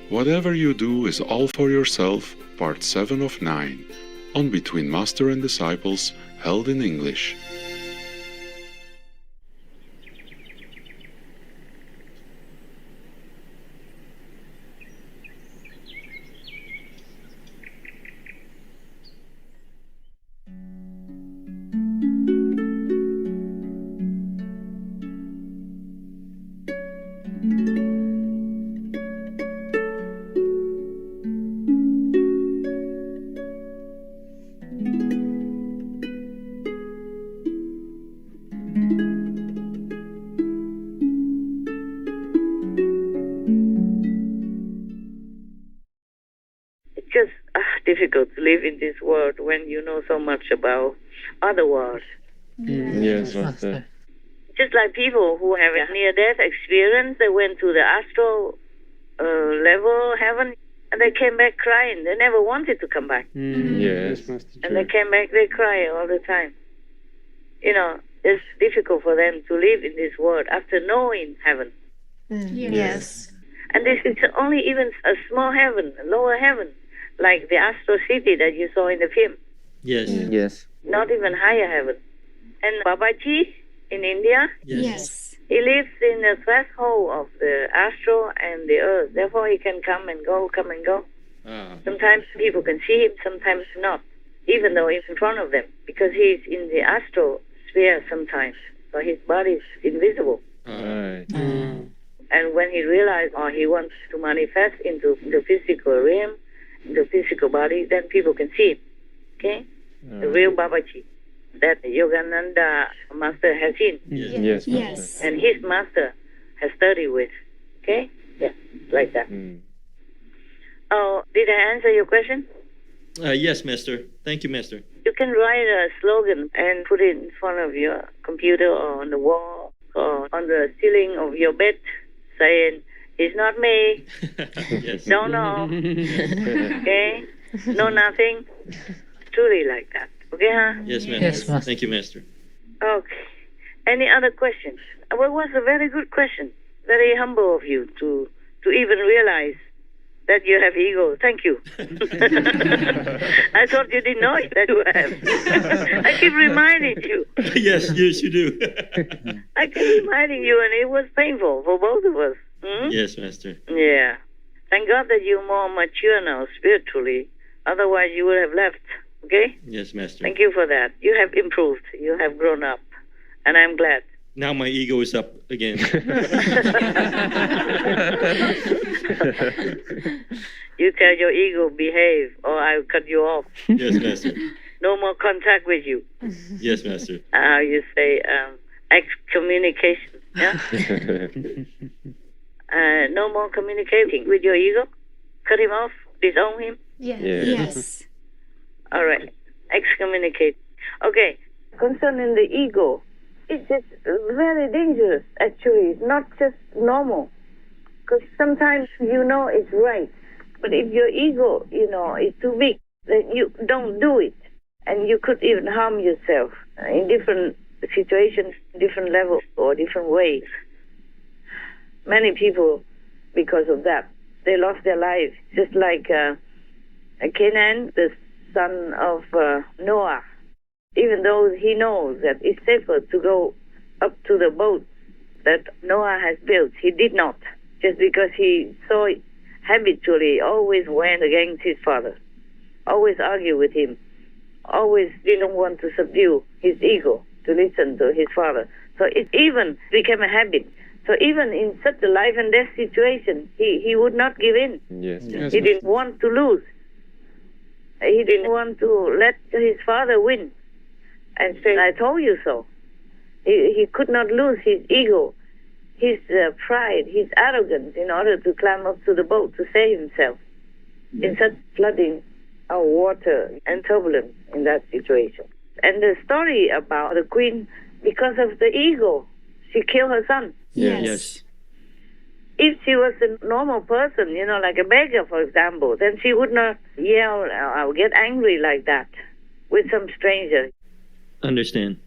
Whatever you do is all for yourself, part 7 of 9, on Between Master and Disciples, held in English. Just difficult to live in this world when you know so much about other worlds. Yes, Master. Just like people who have a near-death experience, they went to the astral level heaven, and they came back crying. They never wanted to come back. Yes, Master. And they came back, they cry all the time. You know, it's difficult for them to live in this world after knowing heaven. Yes. And this is only even a small heaven, a lower heaven, like the astral city that you saw in the film. Yes. Yes. Not even higher heaven. And Babaji in India, Yes. he lives in the threshold of the astral and the earth. Therefore, he can come and go. Sometimes people can see him, sometimes not, even though he's in front of them, because he's in the astral sphere sometimes. So his body is invisible. Right. And when he realizes or he wants to manifest into the physical realm, the physical body, then people can see him. Okay? The real Babaji that Yogananda master has seen. Yes, Master. Yes. And his master has studied with. Okay? Yeah, like that. Oh, did I answer your question? Yes, Master. Thank you, Master. You can write a slogan and put it in front of your computer or on the wall or on the ceiling of your bed saying, "It's not me, Yes. don't know, okay? Know nothing." Truly like that. Okay, huh? Yes, Master. Yes, Master. Thank you, Master. Okay. Any other questions? Well, it was a very good question. Very humble of you to even realize that you have ego. Thank you. I thought you didn't know it, that you have. I keep reminding you. Yes, you do. I keep reminding you, and it was painful for both of us. Hmm? Yes, Master. Yeah. Thank God that you're more mature now spiritually. Otherwise, you would have left. Okay? Yes, Master. Thank you for that. You have improved. You have grown up. And I'm glad. Now my ego is up again. You tell your ego, behave, or I'll cut you off. Yes, Master. No more contact with you. Yes, Master. How you say, excommunication. Yeah? No more communicating with your ego. Cut him off. Disown him. Yes. Yes. All right. Excommunicate. Okay. Concerning the ego, it's just very dangerous, actually. It's not just normal. Because sometimes you know it's right. But if your ego, is too big, then you don't do it. And you could even harm yourself in different situations, different levels, or different ways. Many people, because of that, they lost their lives. Just like Canaan, the son of Noah. Even though he knows that it's safer to go up to the boat that Noah has built, he did not. Just because he so habitually always went against his father, always argued with him, always didn't want to subdue his ego to listen to his father. So it even became a habit. So even in such a life and death situation, he would not give in. Yes. He didn't want to lose. He didn't want to let his father win and say, "I told you so." He could not lose his ego, his pride, his arrogance in order to climb up to the boat to save himself in such flooding of water and turbulence in that situation. And the story about the queen, because of the ego, she killed her son. Yes. If she was a normal person, like a beggar, for example, then she would not yell or get angry like that with some stranger. Understand.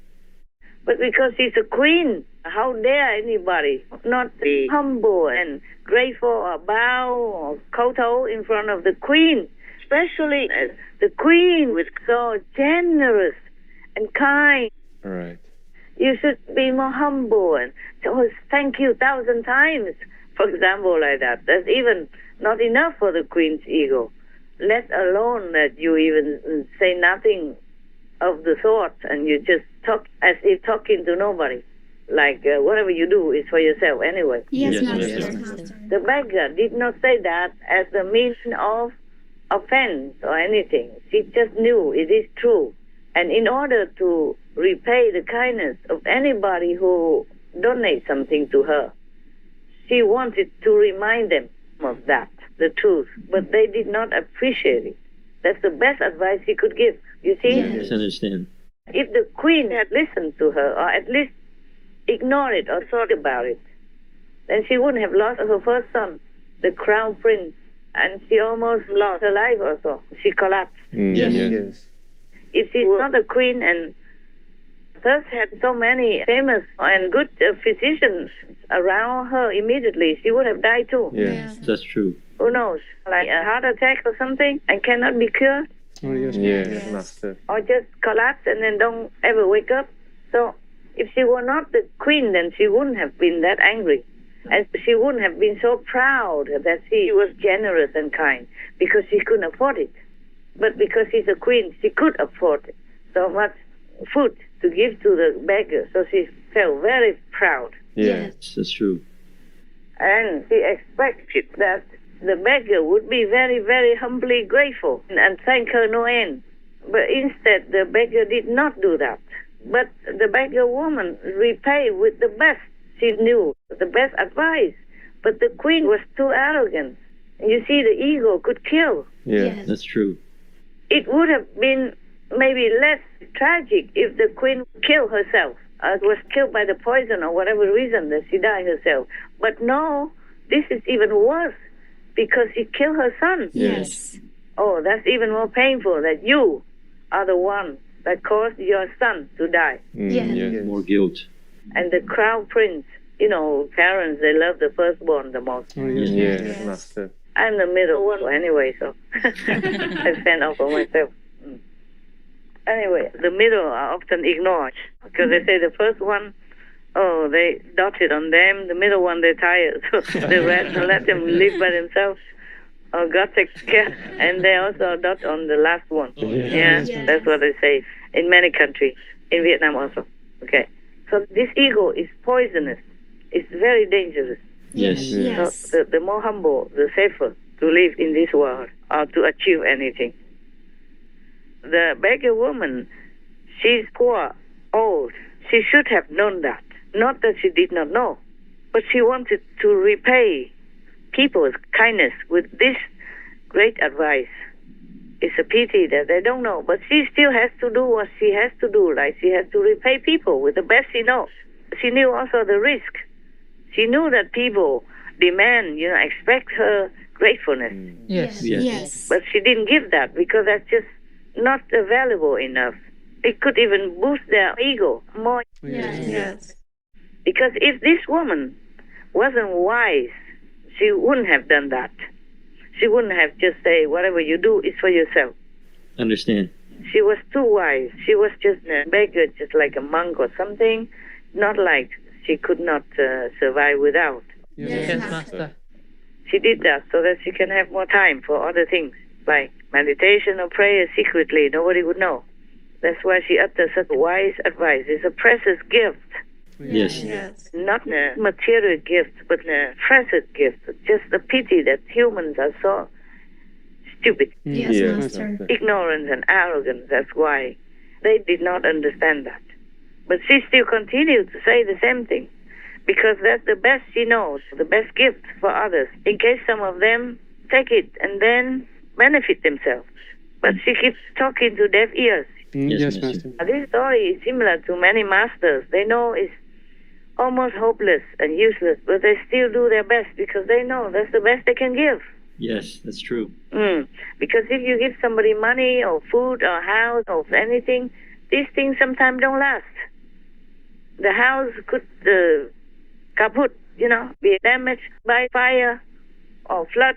But because she's a queen, how dare anybody not be humble and grateful or bow or kowtow in front of the queen, especially the queen was so generous and kind. Right. You should be more humble and so thank you 1,000 times, for example, like that. That's even not enough for the queen's ego, let alone that you even say nothing of the sort and you just talk as if talking to nobody. Like whatever you do is for yourself anyway. Yes, Yes, Master. yes, Master. The beggar did not say that as the means of offense or anything. She just knew it is true. And in order to repay the kindness of anybody who donates something to her, she wanted to remind them of that, the truth. But they did not appreciate it. That's the best advice she could give. You see? Yes, I understand. If the queen had listened to her, or at least ignored it or thought about it, then she wouldn't have lost her first son, the crown prince, and she almost lost her life also. She collapsed. Yes. If she was not a queen and thus had so many famous and good physicians around her immediately, she would have died too. Yes. That's true. Who knows? Like a heart attack or something and cannot be cured, Oh, yes, Master. or just collapse and then don't ever wake up. So if she were not the queen, then she wouldn't have been that angry. And she wouldn't have been so proud that she was generous and kind because she couldn't afford it. But because she's a queen, she could afford so much food to give to the beggar. So she felt very proud. Yes. That's true. And she expected that the beggar would be very, very humbly grateful and thank her no end. But instead, the beggar did not do that. But the beggar woman repaid with the best she knew, the best advice. But the queen was too arrogant. You see, the ego could kill. Yes. That's true. It would have been maybe less tragic if the queen killed herself, was killed by the poison or whatever reason that she died herself. But no, this is even worse because she killed her son. Yes. Oh, that's even more painful that you are the one that caused your son to die. Yes. More guilt. And the crown prince, you know, parents, they love the firstborn the most. Yes, Master. I'm the middle one anyway, so I stand up for myself. Anyway, the middle are often ignored because they say the first one, oh, they dotted on them. The middle one, they're tired, so the rest let them live by themselves. Oh, God takes care. And they also dot on the last one. Yeah, that's what they say in many countries, in Vietnam also. Okay, so this ego is poisonous. It's very dangerous. Yes. So the more humble, the safer to live in this world or to achieve anything. The beggar woman, she's poor, old. She should have known that. Not that she did not know, but she wanted to repay people's kindness with this great advice. It's a pity that they don't know, but she still has to do what she has to do. Like she has to repay people with the best she knows. She knew also the risk. She knew that people demand, expect her gratefulness. Yes. But she didn't give that because that's just not valuable enough. It could even boost their ego more. Yes. Because if this woman wasn't wise, she wouldn't have done that. She wouldn't have just say, whatever you do is for yourself. Understand. She was too wise. She was just a beggar, just like a monk or something. Not like she could not survive without. Yes, Master. She did that so that she can have more time for other things, like meditation or prayer secretly. Nobody would know. That's why she utters such wise advice. It's a precious gift. Yes. Not a material gift, but a precious gift. Just the pity that humans are so stupid, Yes, Master. ignorant and arrogant. That's why they did not understand that. But she still continued to say the same thing because that's the best she knows, the best gift for others, in case some of them take it and then benefit themselves. But she keeps talking to deaf ears. Yes, Master. This story is similar to many masters. They know it's almost hopeless and useless, but they still do their best because they know that's the best they can give. Yes, that's true. Because if you give somebody money or food or house or anything, these things sometimes don't last. The house could kaput, be damaged by fire or flood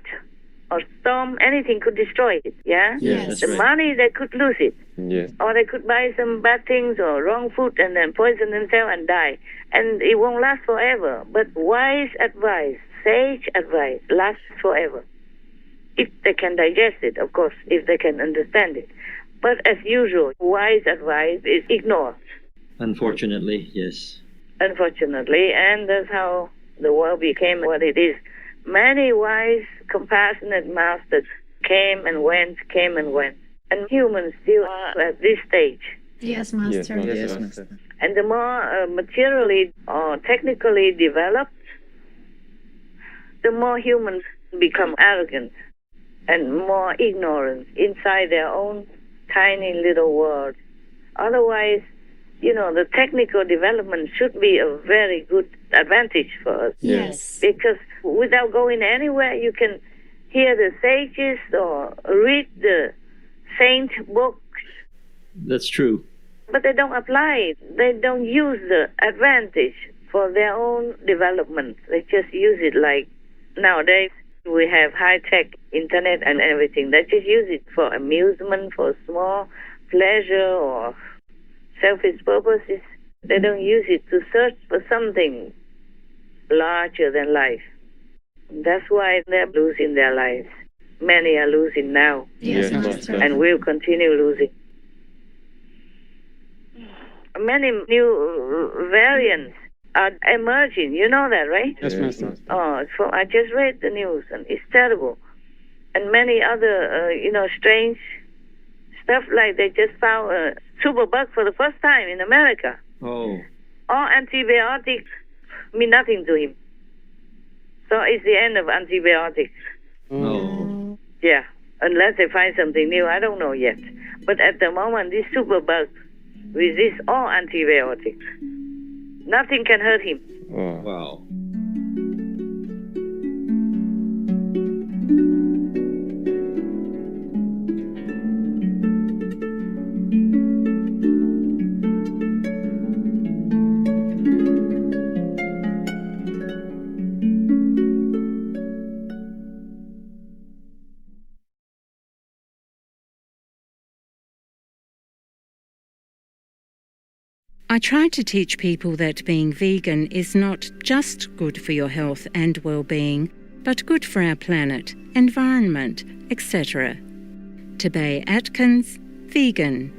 or storm, anything could destroy it, yeah? Yes, that's The right. money, they could lose it. Yes. Or they could buy some bad things or wrong food and then poison themselves and die. And it won't last forever. But wise advice, sage advice lasts forever. If they can digest it, of course, if they can understand it. But as usual, wise advice is ignored, Unfortunately, yes. unfortunately, and that's how the world became what it is. Many wise, compassionate masters came and went, and humans still are at this stage. Yes, Yes, Master. Master. Yes, Master. And the more materially or technically developed, the more humans become arrogant and more ignorant inside their own tiny little world. Otherwise, the technical development should be a very good advantage for us. Yes. Because without going anywhere, you can hear the sages or read the saint books, That's true. but they don't apply it. They don't use the advantage for their own development. They just use it like nowadays we have high-tech internet and everything. They just use it for amusement, for small pleasure or selfish purposes. They don't use it to search for something larger than life. That's why they're losing their lives. Many are losing now Yes, Yes, Master. Master. and will continue losing. Many new variants are emerging. You know that, right? Yes, Master. So I just read the news, and it's terrible. And many other, strange stuff, like they just found a superbug for the first time in America. Oh, All antibiotics mean nothing to him. So it's the end of antibiotics. no. Yeah, unless they find something new. I don't know yet. But at the moment, this superbug resists all antibiotics. Nothing can hurt him. Oh. Wow. I try to teach people that being vegan is not just good for your health and well-being, but good for our planet, environment, etc. Tabay Atkins, vegan.